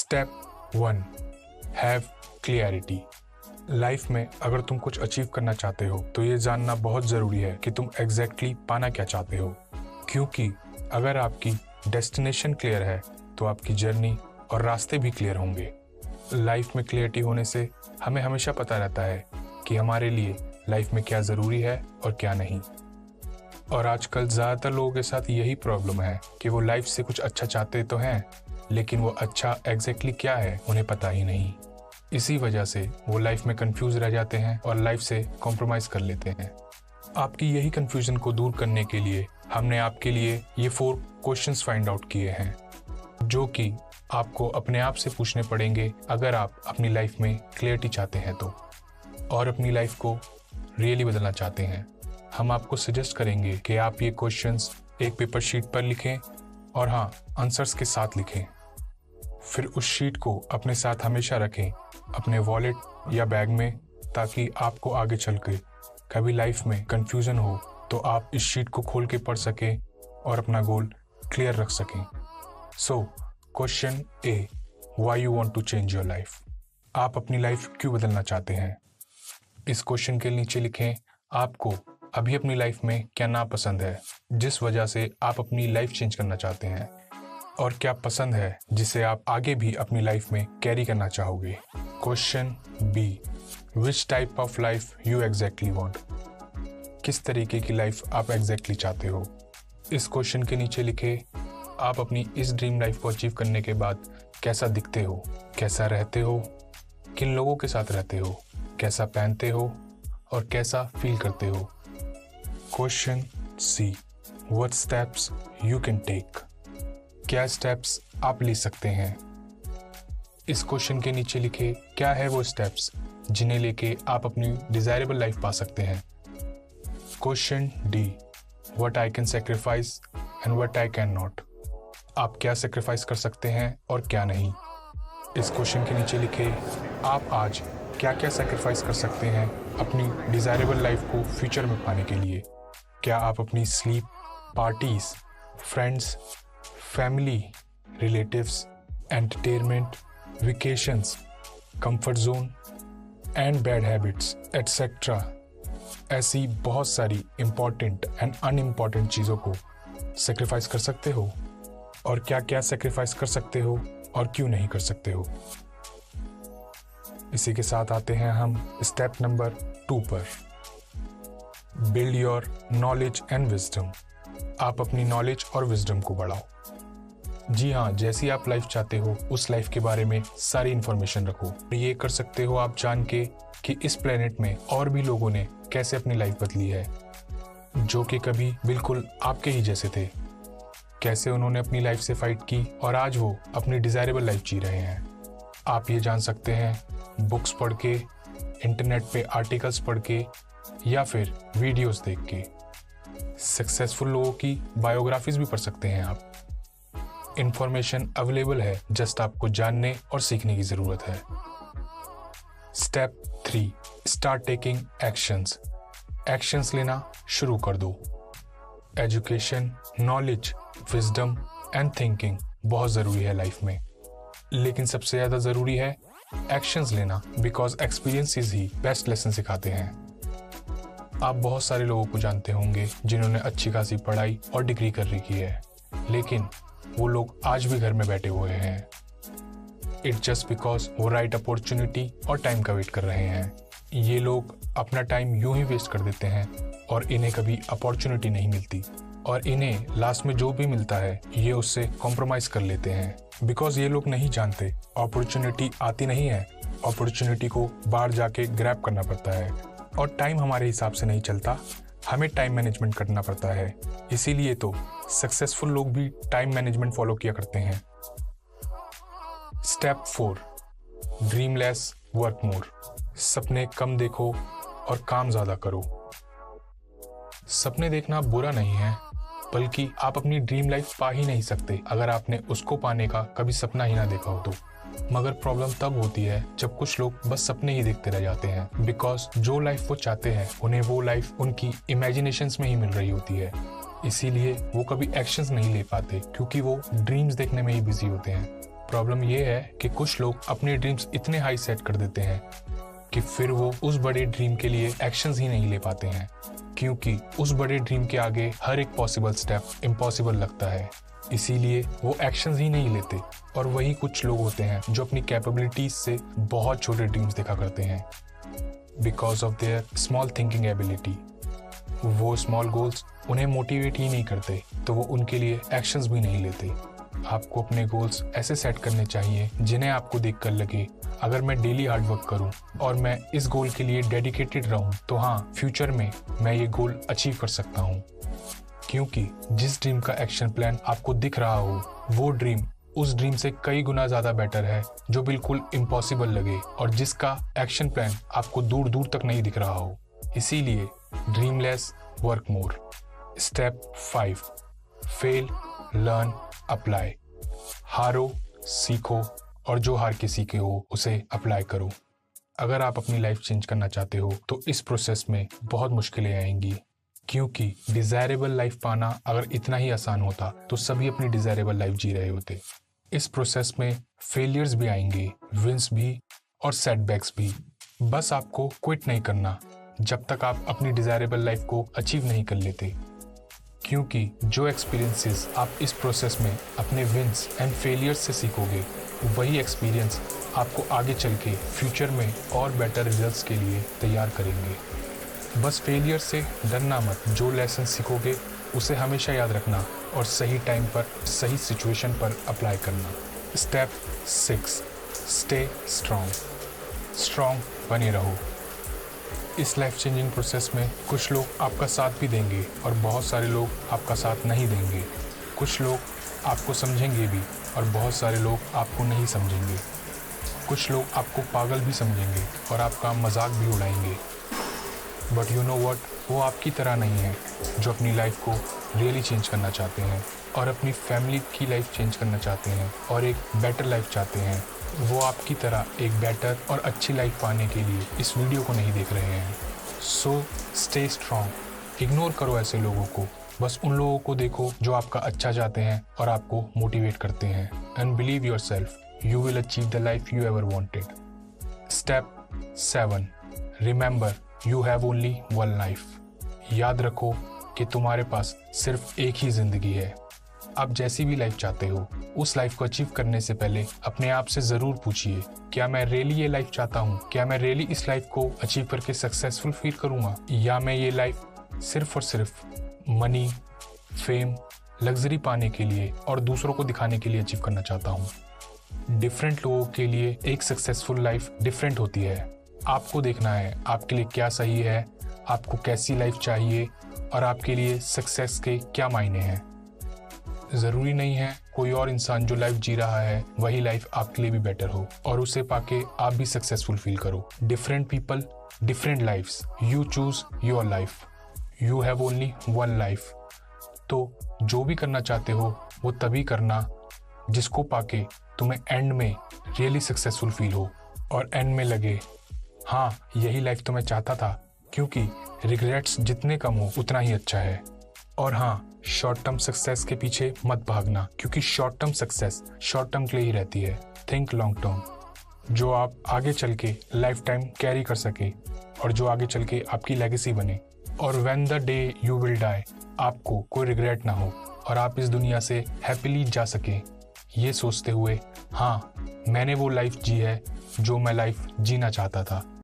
Step 1, have clarity. Life में अगर तुम कुछ अचीव करना चाहते हो तो ये जानना बहुत ज़रूरी है कि तुम एग्जैक्टली पाना क्या चाहते हो, क्योंकि अगर आपकी डेस्टिनेशन क्लियर है तो आपकी जर्नी और रास्ते भी क्लियर होंगे। लाइफ में क्लियरिटी होने से हमें हमेशा पता रहता है कि हमारे लिए लाइफ में क्या ज़रूरी है और क्या नहीं। और आजकल ज़्यादातर लोगों के साथ यही प्रॉब्लम है कि वो लाइफ से कुछ अच्छा चाहते तो हैं, लेकिन वो अच्छा एग्जैक्टली क्या है उन्हें पता ही नहीं। इसी वजह से वो लाइफ में कंफ्यूज रह जाते हैं और लाइफ से कॉम्प्रोमाइज़ कर लेते हैं। आपकी यही कंफ्यूजन को दूर करने के लिए हमने आपके लिए ये 4 क्वेश्चंस फाइंड आउट किए हैं, जो कि आपको अपने आप से पूछने पड़ेंगे अगर आप अपनी लाइफ में क्लियरिटी चाहते हैं तो, और अपनी लाइफ को रियली बदलना चाहते हैं। हम आपको सजेस्ट करेंगे कि आप ये क्वेश्चंस एक पेपर शीट पर लिखें और हाँ, आंसर्स के साथ लिखें। फिर उस शीट को अपने साथ हमेशा रखें अपने वॉलेट या बैग में, ताकि आपको आगे चल के कभी लाइफ में कंफ्यूजन हो तो आप इस शीट को खोल के पढ़ सकें और अपना गोल क्लियर रख सकें। So question A, why you want to change your life. आप अपनी लाइफ क्यों बदलना चाहते हैं? इस क्वेश्चन के नीचे लिखें आपको अभी अपनी लाइफ में क्या नापसंद है जिस वजह से आप अपनी लाइफ चेंज करना चाहते हैं, और क्या पसंद है जिसे आप आगे भी अपनी लाइफ में कैरी करना चाहोगे। Question B, which type of life you exactly want. किस तरीके की लाइफ आप एग्जैक्टली चाहते हो। इस क्वेश्चन के नीचे लिखे आप अपनी इस ड्रीम लाइफ को अचीव करने के बाद कैसा दिखते हो, कैसा रहते हो, किन लोगों के साथ रहते हो, कैसा पहनते हो और कैसा फील करते हो। Question C, what steps you can take. क्या स्टेप्स आप ले सकते हैं। इस क्वेश्चन के नीचे लिखे क्या है वो स्टेप्स जिन्हें लेके आप अपनी डिजायरेबल लाइफ पा सकते हैं। Question D, what I can sacrifice and what I can not. आप क्या सेक्रीफाइस कर सकते हैं और क्या नहीं। इस क्वेश्चन के नीचे लिखे आप आज क्या क्या सेक्रीफाइस कर सकते हैं अपनी डिजायरेबल लाइफ को फ्यूचर में पाने के लिए। क्या आप अपनी sleep, parties, friends, family, relatives, entertainment, vacations, comfort zone and bad habits etcetera, ऐसी बहुत सारी इम्पॉर्टेंट एंड अनइम्पॉर्टेंट चीज़ों को सेक्रीफाइस कर सकते हो, और क्या क्या सेक्रीफाइस कर सकते हो और क्यों नहीं कर सकते हो। इसी के साथ आते हैं हम स्टेप नंबर 2 पर, build your knowledge and wisdom. आप अपनी नॉलेज और विजडम को बढ़ाओ। जी हाँ, जैसी आप लाइफ चाहते हो उस लाइफ के बारे में सारी इंफॉर्मेशन रखो। ये कर सकते हो आप जान के कि इस प्लेनेट में और भी लोगों ने कैसे अपनी लाइफ बदली है, जो कि कभी बिल्कुल आपके ही जैसे थे। कैसे उन्होंने अपनी लाइफ से फाइट की और आज वो अपनी डिजायरेबल लाइफ जी रहे हैं। आप ये जान सकते हैं बुक्स पढ़ के, इंटरनेट पे आर्टिकल्स पढ़ के, या फिर वीडियोस देख के। सक्सेसफुल लोगों की बायोग्राफीज भी पढ़ सकते हैं आप। इंफॉर्मेशन अवेलेबल है, जस्ट आपको जानने और सीखने की जरूरत है। Step 3, start taking actions. Actions लेना शुरू कर दो। Education, knowledge, wisdom and thinking बहुत ज़रूरी है लाइफ में, लेकिन सबसे ज़्यादा ज़रूरी है एक्शंस लेना, because experiences he best lesson सिखाते हैं। आप बहुत सारे लोगों को जानते होंगे जिन्होंने अच्छी खासी पढ़ाई और डिग्री कर रखी है, लेकिन वो लोग आज भी घर में बैठे हुए हैं। इट्स जस्ट बिकॉज वो राइट अपॉर्चुनिटी और टाइम का वेट कर रहे हैं। ये लोग अपना टाइम यूं ही वेस्ट कर देते हैं और इन्हें कभी अपॉर्चुनिटी नहीं मिलती, और इन्हें लास्ट में जो भी मिलता है ये उससे कॉम्प्रोमाइज़ कर लेते हैं, बिकॉज ये लोग नहीं जानते अपॉर्चुनिटी आती नहीं है, अपॉर्चुनिटी को बाहर जाके ग्रैब करना पड़ता है, और टाइम हमारे हिसाब से नहीं चलता, हमें टाइम मैनेजमेंट करना पड़ता है। इसीलिए तो सक्सेसफुल लोग भी टाइम मैनेजमेंट फॉलो किया करते हैं। Step 4, dream lace work more. सपने कम देखो और काम ज़्यादा करो। सपने देखना बुरा नहीं है, बल्कि आप अपनी ड्रीम लाइफ पा ही नहीं सकते अगर आपने उसको पाने का कभी सपना ही ना देखा हो तो। मगर प्रॉब्लम तब होती है जब कुछ लोग बस सपने ही देखते रह जाते हैं, बिकॉज जो लाइफ वो चाहते हैं उन्हें वो लाइफ उनकी इमेजिनेशंस में ही मिल रही होती है। इसीलिए वो कभी एक्शंस नहीं ले पाते, क्योंकि वो ड्रीम्स देखने में ही बिजी होते हैं। प्रॉब्लम ये है कि कुछ लोग अपने ड्रीम्स इतने हाई सेट कर देते हैं कि फिर वो उस बड़े ड्रीम के लिए एक्शंस ही नहीं ले पाते हैं, क्योंकि उस बड़े ड्रीम के आगे हर एक पॉसिबल स्टेप इम्पॉसिबल लगता है। इसीलिए वो एक्शंस ही नहीं लेते। और वही कुछ लोग होते हैं जो अपनी कैपेबिलिटीज से बहुत छोटे ड्रीम्स देखा करते हैं because of their small thinking ability. वो स्मॉल गोल्स उन्हें मोटिवेट ही नहीं करते, तो वो उनके लिए एक्शंस भी नहीं लेते। आपको अपने गोल्स ऐसे सेट करने चाहिए जिन्हें आपको देखकर लगे, अगर मैं डेली हार्डवर्क करूं और मैं इस गोल के लिए डेडिकेटेड रहूं तो हाँ, फ्यूचर में मैं ये गोल अचीव कर सकता हूं। क्योंकि जिस ड्रीम का एक्शन प्लान आपको दिख रहा हो, वो ड्रीम उस ड्रीम से कई गुना ज़्यादा बेटर है जो बिल्कुल इम्पॉसिबल लगे और जिसका एक्शन प्लान आपको दूर दूर तक नहीं दिख रहा हो। इसीलिए dream less, work more. Step 5, fail, learn, apply. हारो, सीखो और जो हार के सीखे हो उसे अप्लाई करो। अगर आप अपनी लाइफ चेंज करना चाहते हो तो इस प्रोसेस में बहुत मुश्किलें आएंगी, क्योंकि डिज़ायरेबल लाइफ पाना अगर इतना ही आसान होता तो सभी अपनी डिज़ायरेबल लाइफ जी रहे होते। इस प्रोसेस में फेलियर्स भी आएंगे, विंस भी और सेटबैक्स भी। बस आपको क्विट नहीं करना जब तक आप अपनी डिज़ायरेबल लाइफ को अचीव नहीं कर लेते, क्योंकि जो एक्सपीरियंसेस आप इस प्रोसेस में अपने विंस एंड फेलियर्स से सीखोगे, वही एक्सपीरियंस आपको आगे चल के फ्यूचर में और बेटर रिजल्ट्स के लिए तैयार करेंगे। बस फेलियर से डरना मत, जो लेसन सीखोगे उसे हमेशा याद रखना और सही टाइम पर सही सिचुएशन पर अप्लाई करना। Step 6, stay strong. स्ट्रॉन्ग बने रहो। इस लाइफ चेंजिंग प्रोसेस में कुछ लोग आपका साथ भी देंगे और बहुत सारे लोग आपका साथ नहीं देंगे। कुछ लोग आपको समझेंगे भी और बहुत सारे लोग आपको नहीं समझेंगे। कुछ लोग आपको पागल भी समझेंगे और आपका मजाक भी उड़ाएंगे। बट यू नो व्हाट, वो आपकी तरह नहीं है जो अपनी लाइफ को रियली चेंज करना चाहते हैं और अपनी फैमिली की लाइफ चेंज करना चाहते हैं और एक बेटर लाइफ चाहते हैं। वो आपकी तरह एक बेटर और अच्छी लाइफ पाने के लिए इस वीडियो को नहीं देख रहे हैं। So stay strong. इग्नोर करो ऐसे लोगों को, बस उन लोगों को देखो जो आपका अच्छा चाहते हैं और आपको मोटिवेट करते हैं। And believe yourself, you will achieve the life you ever wanted. Step 7, remember you have only one life. याद रखो कि तुम्हारे पास सिर्फ एक ही जिंदगी है। आप जैसी भी लाइफ चाहते हो, उस लाइफ को अचीव करने से पहले अपने आप से ज़रूर पूछिए, क्या मैं रियली ये लाइफ चाहता हूँ? क्या मैं रियली इस लाइफ को अचीव करके सक्सेसफुल फील करूँगा, या मैं ये लाइफ सिर्फ और सिर्फ मनी, फेम, लग्जरी पाने के लिए और दूसरों को दिखाने के लिए अचीव करना चाहता हूँ? डिफरेंट लोगों के लिए एक सक्सेसफुल लाइफ डिफरेंट होती है। आपको देखना है आपके लिए क्या सही है, आपको कैसी लाइफ चाहिए और आपके लिए सक्सेस के क्या मायने हैं। ज़रूरी नहीं है कोई और इंसान जो लाइफ जी रहा है वही लाइफ आपके लिए भी बेटर हो और उसे पाके आप भी सक्सेसफुल फील करो। Different people, different lifes. You choose your life. You have only one life. तो जो भी करना चाहते हो वो तभी करना जिसको पाके तुम्हें एंड में रियली सक्सेसफुल फील हो और एंड में लगे, हाँ यही लाइफ तो मैं चाहता था, क्योंकि रिग्रेट्स जितने कम हो उतना ही अच्छा है। और हाँ, शॉर्ट टर्म सक्सेस के पीछे मत भागना, क्योंकि short term success short term के लिए ही रहती है। थिंक लॉन्ग टर्म, जो आप आगे चल के लाइफ टाइम कैरी कर सके और जो आगे चल के आपकी लेगेसी बने। और when the day you will die, आपको कोई रिग्रेट ना हो और आप इस दुनिया से हैप्पीली जा सके, ये सोचते हुए हाँ मैंने वो लाइफ जी है जो मैं लाइफ जीना चाहता था।